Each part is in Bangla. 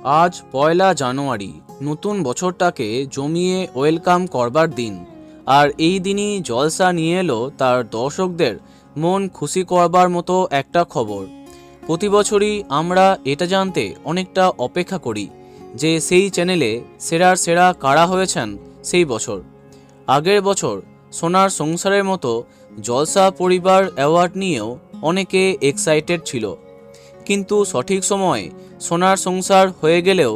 আজ পয়লা জানুয়ারি, নতুন বছরটাকে জমিয়ে ওয়েলকাম করবার দিন। আর এই দিনই জলসা নিয়ে এলো তার দর্শকদের মন খুশি করবার মতো একটা খবর। প্রতি বছরই আমরা এটা জানতে অনেকটা অপেক্ষা করি যে সেই চ্যানেলে সেরার সেরা কারা হয়েছেন সেই বছর। আগের বছর সোনার সংসারের মতো জলসা পরিবার অ্যাওয়ার্ড নিয়েও অনেকে এক্সাইটেড ছিল, কিন্তু সঠিক সময়ে সোনার সংসার হয়ে গেলেও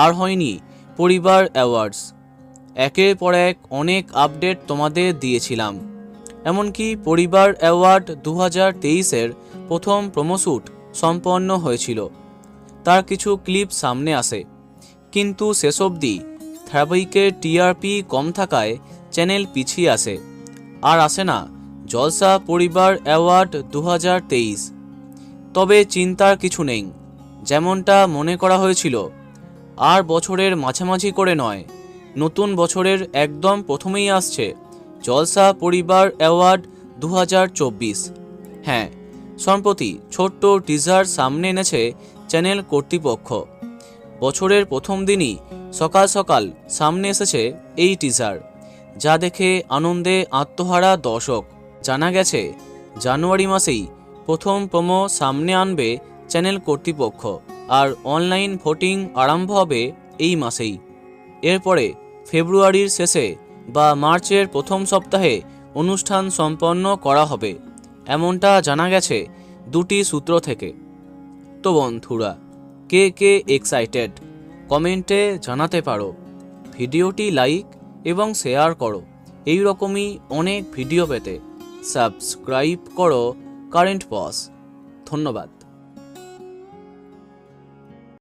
আর হয়নি পরিবার অ্যাওয়ার্ডস। একের পর এক অনেক আপডেট তোমাদের দিয়েছিলাম, এমনকি পরিবার অ্যাওয়ার্ড 2023-এর প্রথম প্রোমোশ্যুট সম্পন্ন হয়েছিল। তার কিছু ক্লিপ সামনে আসে, কিন্তু শেষ অবধি ধারাবাহিকের টিআরপি কম থাকায় চ্যানেল পিছিয়ে আসে, আর আসে না জলসা পরিবার অ্যাওয়ার্ড 2023। তবে চিন্তার কিছু নেই, যেমনটা মনে করা হয়েছিল আর বছরের মাঝামাঝি করে নয়, নতুন বছরের একদম প্রথমেই আসছে জলসা পরিবার অ্যাওয়ার্ড 2024। হ্যাঁ, সম্প্রতি ছোট্ট টিজার সামনে এনেছে চ্যানেল কর্তৃপক্ষ। বছরের প্রথম দিনই সকাল সকাল সামনে এসেছে এই টিজার, যা দেখে আনন্দে আত্মহারা দর্শক। জানা গেছে জানুয়ারি মাসেই প্রথম প্রোমো সামনে আনবে চ্যানেল কর্তৃপক্ষ, আর অনলাইন ভোটিং আরম্ভ হবে এই মাসেই। এরপরে ফেব্রুয়ারির শেষে বা মার্চের প্রথম সপ্তাহে অনুষ্ঠান সম্পন্ন করা হবে, এমনটা জানা গেছে দুটি সূত্র থেকে। তো বন্ধুরা, কে কে এক্সাইটেড কমেন্টে জানাতে পারো। ভিডিওটি লাইক এবং শেয়ার করো। এই রকমই অনেক ভিডিও পেতে সাবস্ক্রাইব করো কারেন্ট পজ। ধন্যবাদ।